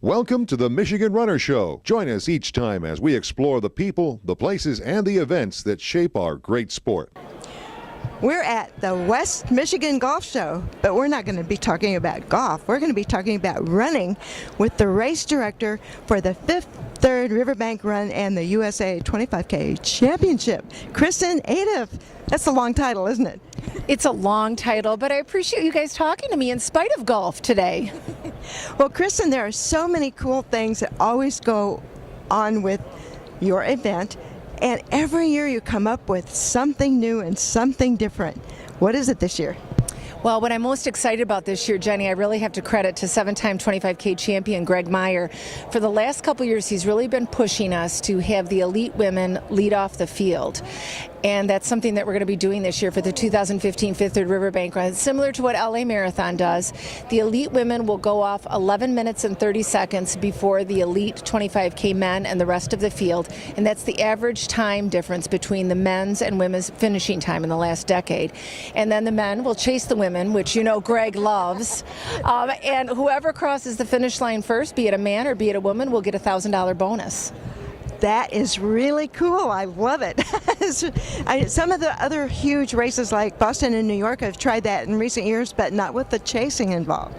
Welcome to the Michigan Runner Show. Join us each time as we explore the people, the places, and the events that shape our great sport. We're at the West Michigan Golf Show, but we're not going to be talking about golf. We're going to be talking about running with the race director for the Third Riverbank Run and the USA 25K Championship, Kristen Aidif. That's a long title, isn't it? It's a long title, but I appreciate you guys talking to me in spite of golf today. Well, Kristen, there are so many cool things that always go on with your event, and every year you come up with something new and something different. What is it this year? Well, what I'm most excited about this year, Jenny, I really have to credit to seven-time 25K champion Greg Meyer. For the last couple years, he's really been pushing us to have the elite women lead off the field. And that's something that we're going to be doing this year for the 2015 Fifth Third Riverbank Run. Similar to what LA Marathon does, the elite women will go off 11 minutes and 30 seconds before the elite 25K men and the rest of the field. And that's the average time difference between the men's and women's finishing time in the last decade. And then the men will chase the women, which you know Greg loves. And whoever crosses the finish line first, be it a man or be it a woman, will get a $1,000 bonus. That is really cool. I love it. Some of the other huge races like Boston and New York have tried that in recent years, but not with the chasing involved.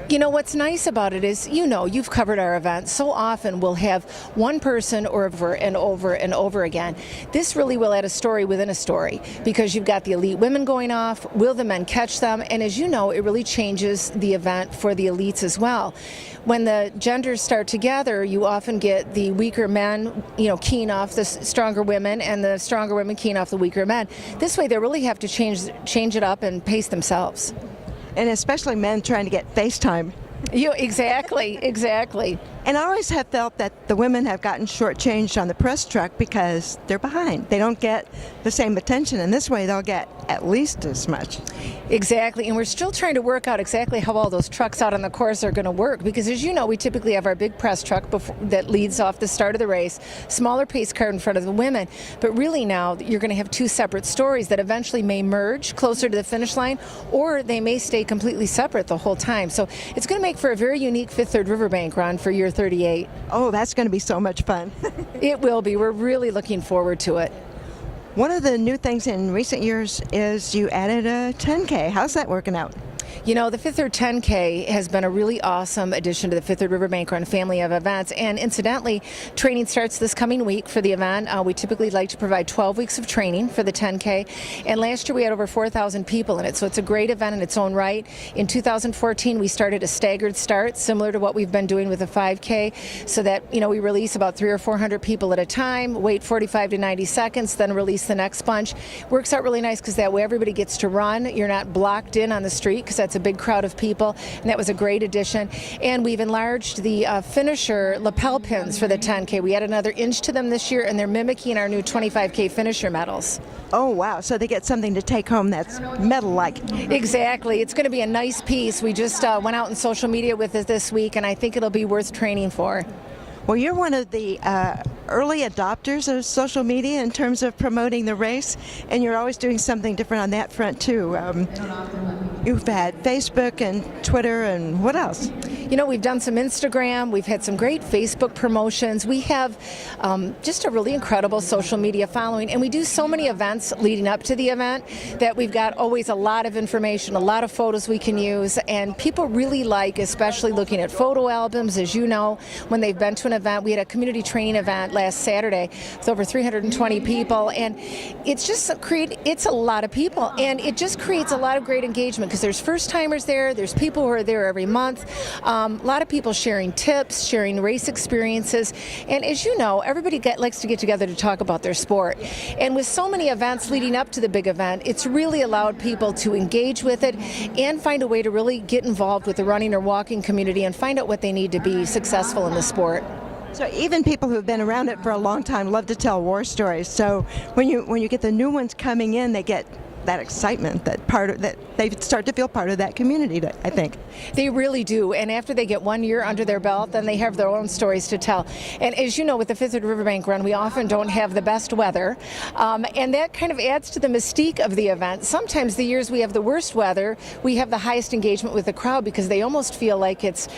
You know, what's nice about it is, you know, you've covered our event. So often we'll have one person over and over and over again. This really will add a story within a story because you've got the elite women going off. Will the men catch them? And as you know, it really changes the event for the elites as well. When the genders start together, you often get the weaker men, you know, keying off the stronger women and the stronger women keying off the weaker men. This way they really have to change it up and pace themselves. And especially men trying to get FaceTime. Exactly. And I always have felt that the women have gotten shortchanged on the press truck because they're behind. They don't get the same attention, and this way they'll get at least as much. Exactly, and we're still trying to work out exactly how all those trucks out on the course are going to work because, as you know, we typically have our big press truck that leads off the start of the race, smaller pace car in front of the women, but really now you're going to have two separate stories that eventually may merge closer to the finish line, or they may stay completely separate the whole time. So it's going to make for a very unique Fifth Third Riverbank Run for year 38. Oh, that's going to be so much fun. It will be. We're really looking forward to it. One of the new things in recent years is you added a 10K. How's that working out? You know, the Fifth Third 10K has been a really awesome addition to the Fifth Third Riverbank Run family of events. And incidentally, training starts this coming week for the event. We typically like to provide 12 weeks of training for the 10K. And last year we had over 4,000 people in it. So it's a great event in its own right. In 2014, we started a staggered start, similar to what we've been doing with the 5K, so that, you know, we release about 300 or 400 people at a time, wait 45 to 90 seconds, then release the next bunch. Works out really nice because that way everybody gets to run. You're not blocked in on the street because that's a big crowd of people, and that was a great addition. And we've enlarged the finisher lapel pins for the 10K. We added another inch to them this year, and they're mimicking our new 25K finisher medals. Oh, wow. So they get something to take home that's medal-like. Exactly. It's going to be a nice piece. We just went out on social media with it this week, and I think it'll be worth training for. Well, you're one of the early adopters of social media in terms of promoting the race, and you're always doing something different on that front, too. You've had Facebook and Twitter, and what else? You know, we've done some Instagram. We've had some great Facebook promotions. We have just a really incredible social media following, and we do so many events leading up to the event that we've got always a lot of information, a lot of photos we can use, and people really like, especially looking at photo albums, as you know, when they've been to an event. We had a community training event last Saturday with over 320 people, and it's just it's a lot of people, and it just creates a lot of great engagement because there's first-timers there, there's people who are there every month, a lot of people sharing tips, sharing race experiences, and as you know, everybody likes to get together to talk about their sport. And with so many events leading up to the big event, it's really allowed people to engage with it and find a way to really get involved with the running or walking community and find out what they need to be successful in the sport. So even people who have been around it for a long time love to tell war stories. So when you get the new ones coming in, they get that excitement, that they start to feel part of that community, I think. They really do, and after they get 1 year under their belt, then they have their own stories to tell. And as you know, with the Fifth Third Riverbank Run, we often don't have the best weather, and that kind of adds to the mystique of the event. Sometimes the years we have the worst weather, we have the highest engagement with the crowd because they almost feel like it's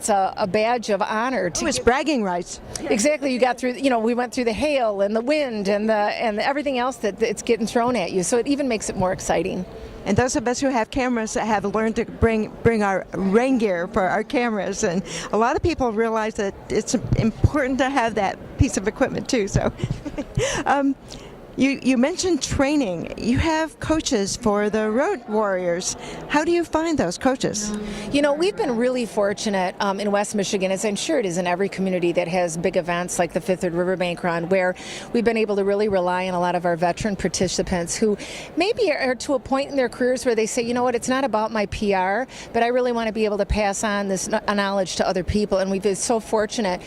a badge of honor. It's bragging rights. Exactly. You got through, we went through the hail and the wind and everything else that's getting thrown at you. So it even makes it more exciting. And those of us who have cameras have learned to bring our rain gear for our cameras. And a lot of people realize that it's important to have that piece of equipment too. So you mentioned training. You have coaches for the Road Warriors. How do you find those coaches? We've been really fortunate in West Michigan, as I'm sure it is in every community that has big events like the Fifth Third Riverbank Run, where we've been able to really rely on a lot of our veteran participants who maybe are to a point in their careers where they say, you know what, it's not about my PR, but I really want to be able to pass on this knowledge to other people. And we've been so fortunate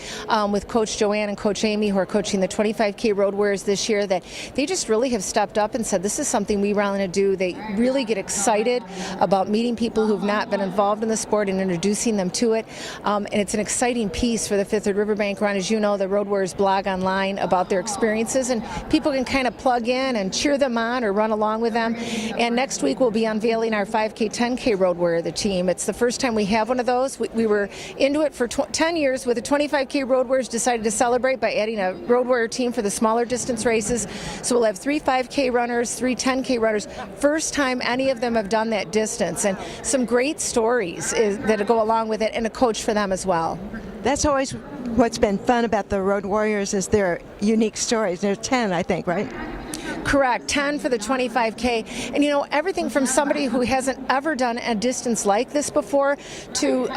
with Coach Joanne and Coach Amy, who are coaching the 25K Road Warriors this year, that they just really have stepped up and said, this is something we want to do. They really get excited about meeting people who've not been involved in the sport and introducing them to it. And it's an exciting piece for the Fifth Third Riverbank Run. As you know, the Road Warriors blog online about their experiences, and people can kind of plug in and cheer them on or run along with them. And next week we'll be unveiling our 5K, 10K Road Warrior, the team. It's the first time we have one of those. We were into it for 10 years with the 25K Road Warriors, decided to celebrate by adding a Road Warrior team for the smaller distance races. So we'll have 3 5K runners, 3 10K runners. First time any of them have done that distance, and some great stories that go along with it, and a coach for them as well. That's always what's been fun about the Road Warriors is their unique stories. There's 10, I think, right? Correct, 10 for the 25K. And everything from somebody who hasn't ever done a distance like this before to,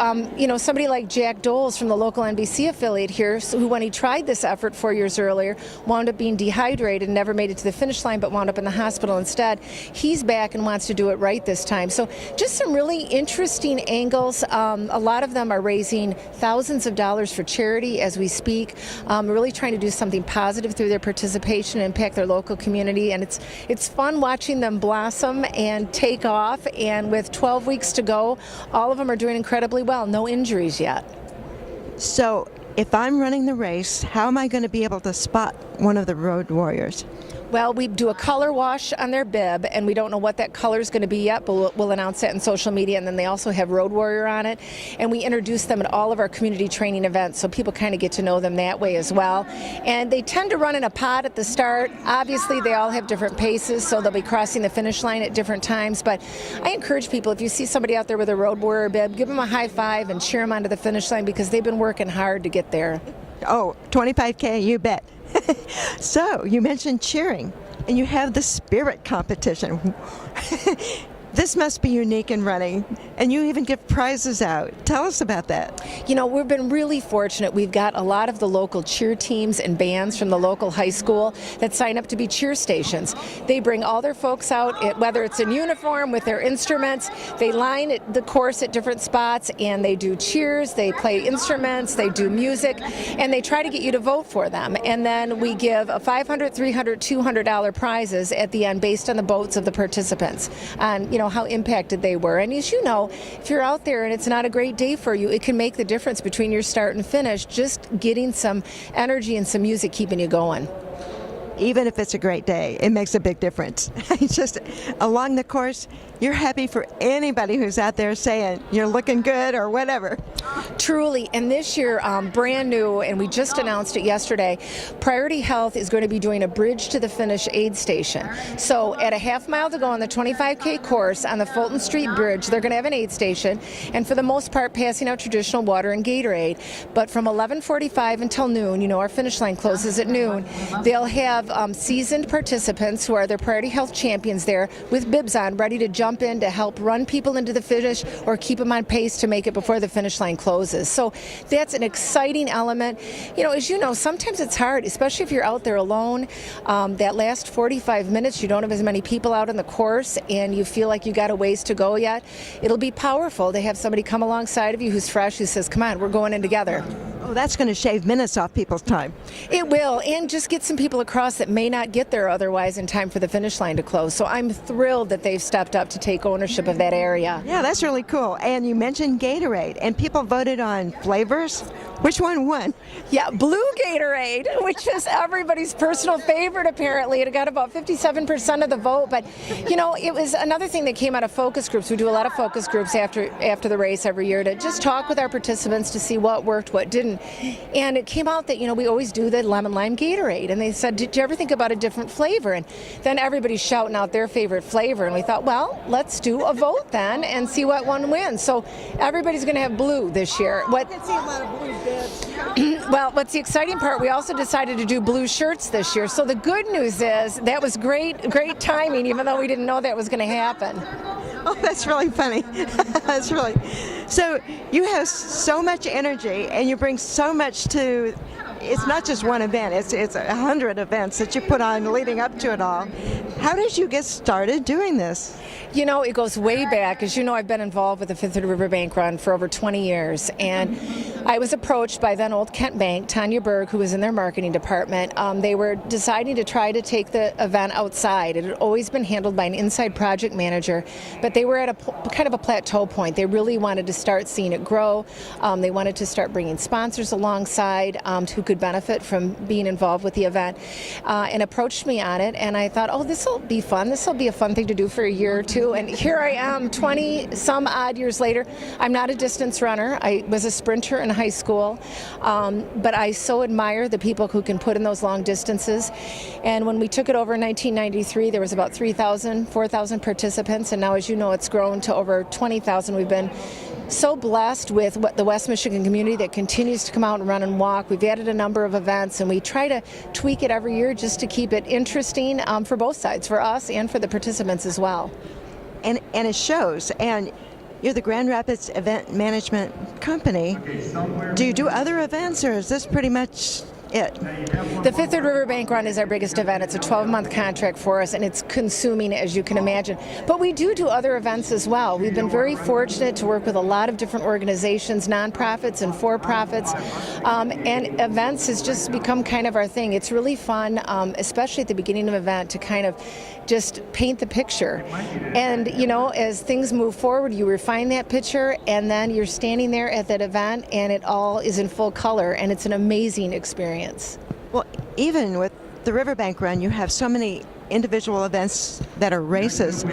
somebody like Jack Doles from the local NBC affiliate here, who when he tried this effort 4 years earlier, wound up being dehydrated and never made it to the finish line, but wound up in the hospital instead. He's back and wants to do it right this time. So just some really interesting angles. A lot of them are raising thousands of dollars for charity as we speak, really trying to do something positive through their participation and impact their local community. And it's fun watching them blossom and take off, and with 12 weeks to go, all of them are doing incredibly well. No injuries yet. So if I'm running the race, how am I going to be able to spot one of the Road Warriors? Well, we do a color wash on their bib, and we don't know what that color is going to be yet, but we'll announce that in social media. And then they also have Road Warrior on it, and we introduce them at all of our community training events, so people kind of get to know them that way as well. And they tend to run in a pod at the start. Obviously, they all have different paces, so they'll be crossing the finish line at different times. But I encourage people, if you see somebody out there with a Road Warrior bib, give them a high five and cheer them onto the finish line, because they've been working hard to get there. Oh, 25K, you bet. So, you mentioned cheering, and you have the spirit competition. This must be unique in running, and you even give prizes out. Tell us about that. We've been really fortunate. We've got a lot of the local cheer teams and bands from the local high school that sign up to be cheer stations. They bring all their folks out, whether it's in uniform with their instruments. They line the course at different spots, and they do cheers, they play instruments, they do music, and they try to get you to vote for them. And then we give a $500, $300, $200 prizes at the end based on the votes of the participants, and how impacted they were. And as you know, if you're out there and it's not a great day for you, it can make the difference between your start and finish, just getting some energy and some music keeping you going. Even if it's a great day, it makes a big difference. It's just along the course, you're happy for anybody who's out there saying you're looking good or whatever. Truly, and this year, brand new, and we just announced it yesterday, Priority Health is going to be doing a Bridge to the Finish aid station. So at a half mile to go on the 25K course on the Fulton Street Bridge, they're going to have an aid station, and for the most part passing out traditional water and Gatorade. But from 11:45 until noon, our finish line closes at noon, they'll have seasoned participants who are their Priority Health champions there with bibs on, ready to jump in to help run people into the finish or keep them on pace to make it before the finish line closes. So that's an exciting element. As you know, sometimes it's hard, especially if you're out there alone. That last 45 minutes, you don't have as many people out on the course, and you feel like you got a ways to go yet. It'll be powerful to have somebody come alongside of you who's fresh, who says, come on, we're going in together. Oh, that's going to shave minutes off people's time. It will, and just get some people across that may not get there otherwise in time for the finish line to close. So I'm thrilled that they've stepped up to take ownership of that area. Yeah, that's really cool. And you mentioned Gatorade, and people voted on flavors. Which one won? Yeah, blue Gatorade, which is everybody's personal favorite apparently. It got about 57% of the vote, but you know, it was another thing that came out of focus groups. We do a lot of focus groups after the race every year to just talk with our participants to see what worked, what didn't. And it came out that, you know, we always do the lemon lime Gatorade, and they said, did you ever think about a different flavor? And then everybody's shouting out their favorite flavor, and we thought, well, let's do a vote then and see what one wins. So everybody's going to have blue this year. I can see a lot of blue bits. Well, what's the exciting part, we also decided to do blue shirts this year. So the good news is that was great timing, even though we didn't know that was going to happen. Oh, that's really funny. That's really. So you have so much energy, and you bring so much to. It's not just one event. It's 100 events that you put on leading up to it all. How did you get started doing this? You know, it goes way back. As you know, I've been involved with the Fifth Third Riverbank Run for over 20 years, and I was approached by then Old Kent Bank, Tanya Berg, who was in their marketing department. They were deciding to try to take the event outside. It had always been handled by an inside project manager, but they were at a kind of a plateau point. They really wanted to start seeing it grow. They wanted to start bringing sponsors alongside who could benefit from being involved with the event, and approached me on it. And I thought, oh, this will be fun. This will be a fun thing to do for a year or two. And here I am 20 some odd years later. I'm not a distance runner. I was a sprinter in high school, but I so admire the people who can put in those long distances. And when we took it over in 1993, there was about 3,000, 4,000 participants, and now, as you know, it's grown to over 20,000. We've been so blessed with the West Michigan community that continues to come out and run and walk. We've added a number of events, and we try to tweak it every year just to keep it interesting for both sides, for us and for the participants as well. And it shows. And you're the Grand Rapids Event Management Company. Do you do other events, or is this pretty much it? The Fifth Third Riverbank Run is our biggest event. It's a 12-month contract for us, and it's consuming, as you can imagine. But we do other events as well. We've been very fortunate to work with a lot of different organizations, nonprofits and for-profits, and events has just become kind of our thing. It's really fun, especially at the beginning of an event, to kind of just paint the picture. And, you know, as things move forward, you refine that picture, and then you're standing there at that event, and it all is in full color, and it's an amazing experience. Well, even with the Riverbank Run, you have so many individual events that are races.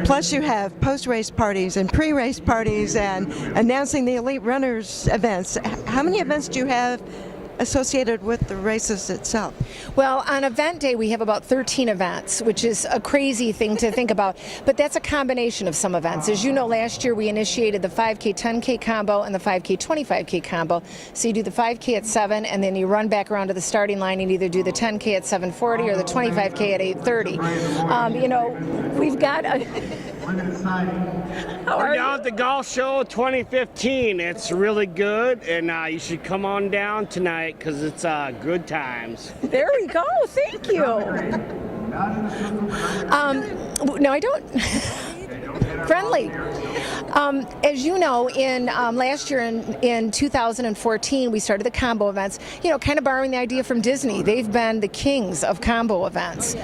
Plus you have post-race parties and pre-race parties and announcing the elite runners events. How many events do you have associated with the races itself? Well, on event day we have about 13 events, which is a crazy thing to think about, but that's a combination of some events. As you know, last year we initiated the 5K 10K combo and the 5K 25K combo. So you do the 5K at 7, and then you run back around to the starting line and either do the 10K at 7:40 or the 25K at 8:30. You know, we've got a We're down at the Golf Show 2015. It's really good, and you should come on down tonight because it's good times. There we go. Thank you. No, I don't. Friendly. As you know, in last year in 2014, we started the combo events, you know, kind of borrowing the idea from Disney. They've been the kings of combo events.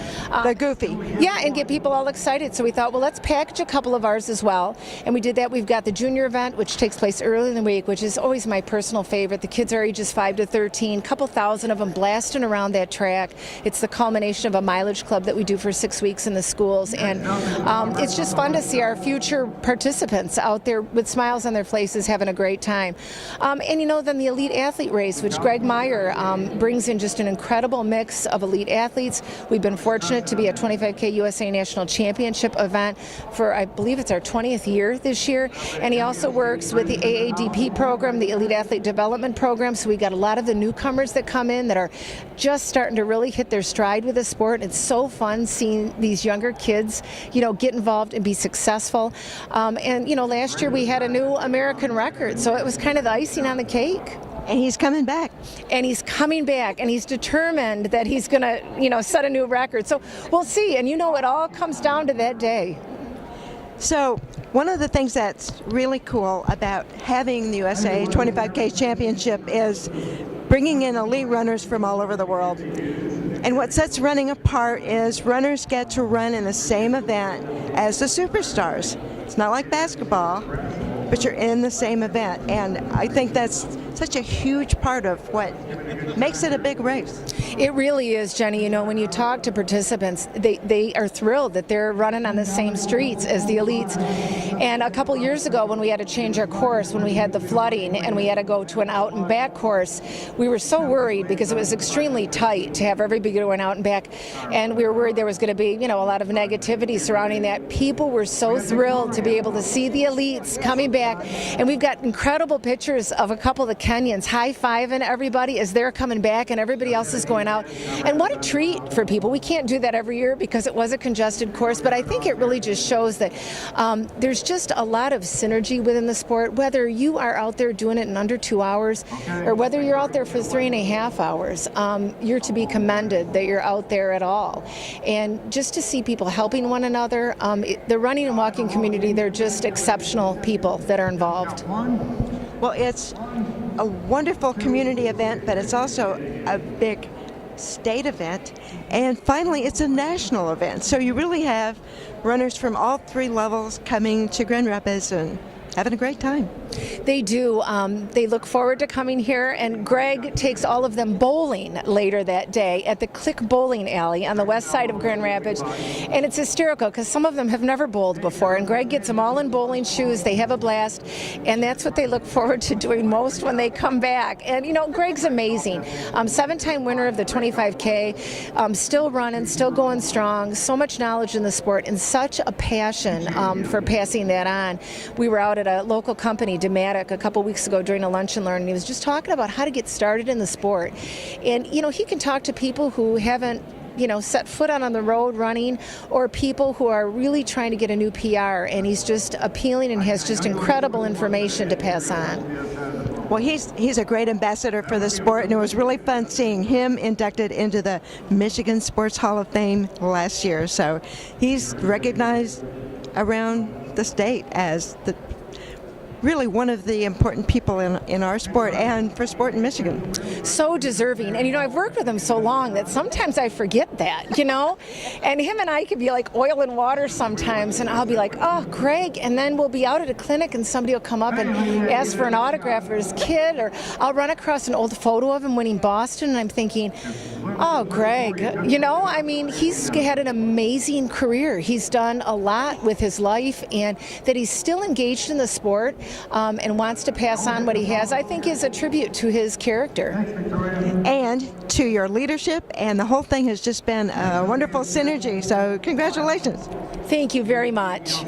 They're goofy. Yeah, and get people all excited. So we thought, well, let's package a couple of ours as well. And we did that. We've got the junior event, which takes place early in the week, which is always my personal favorite. The kids are ages 5 to 13, a couple thousand of them blasting around that track. It's the culmination of a mileage club that we do for 6 weeks in the schools. And it's just fun to see our future participants out there with smiles on their faces having a great time. And you know, then the elite athlete race, which Greg Meyer brings in just an incredible mix of elite athletes. We've been fortunate to be a 25K USA National Championship event for, I believe it's our 20th year this year. And he also works with the AADP program, the Elite Athlete Development Program. So we got a lot of the newcomers that come in that are just starting to really hit their stride with the sport. It's so fun seeing these younger kids, you know, get involved and be successful. And you know, last year we had a new American record, so it was kind of the icing on the cake. And he's coming back. And he's coming back, and he's determined that he's going to, you know, set a new record. So we'll see. And you know, it all comes down to that day. So one of the things that's really cool about having the USA 25K Championship is bringing in elite runners from all over the world. And what sets running apart is runners get to run in the same event as the superstars. It's not like basketball, but you're in the same event. And I think that's such a huge part of what makes it a big race. It really is, Jenny. You know, when you talk to participants, they are thrilled that they're running on the same streets as the elites. And a couple years ago, when we had to change our course, when we had the flooding and we had to go to an out and back course, we were so worried because it was extremely tight to have everybody going out and back. And we were worried there was going to be, you know, a lot of negativity surrounding that. People were so thrilled to be able to see the elites coming back. And we've got incredible pictures of a couple of the Kenyans high-fiving everybody as they're coming back and everybody else is going out. And what a treat for people. We can't do that every year because it was a congested course, but I think it really just shows that there's just a lot of synergy within the sport, whether you are out there doing it in under 2 hours or whether you're out there for 3.5 hours. You're to be commended that you're out there at all. And just to see people helping one another, the running and walking community, they're just exceptional people that are involved. Well, it's a wonderful community event, but it's also a big state event. And finally, it's a national event. So you really have runners from all 3 levels coming to Grand Rapids and having a great time. They do. They look forward to coming here, and Greg takes all of them bowling later that day at the Click Bowling Alley on the west side of Grand Rapids. And it's hysterical because some of them have never bowled before, and Greg gets them all in bowling shoes. They have a blast, and that's what they look forward to doing most when they come back. And, you know, Greg's amazing. 7-time winner of the 25K, still running, still going strong, so much knowledge in the sport, and such a passion for passing that on. We were out at a local company, Dematic, a couple weeks ago during a lunch and learn, and he was just talking about how to get started in the sport. And, you know, he can talk to people who haven't, you know, set foot on the road running, or people who are really trying to get a new PR, and he's just appealing and has just incredible information to pass on. Well, he's a great ambassador for the sport, and it was really fun seeing him inducted into the Michigan Sports Hall of Fame last year. So he's recognized around the state as really one of the important people in our sport and for sport in Michigan. So deserving. And, you know, I've worked with him so long that sometimes I forget that, you know. And him and I could be like oil and water sometimes, and I'll be like, oh, Greg. And then we'll be out at a clinic and somebody will come up and ask for an autograph for his kid, or I'll run across an old photo of him winning Boston, and I'm thinking, oh, Greg. You know, I mean, he's had an amazing career. He's done a lot with his life, and that he's still engaged in the sport and wants to pass on what he has, I think is a tribute to his character. And to your leadership, and the whole thing has just been a wonderful synergy, so congratulations. Thank you very much.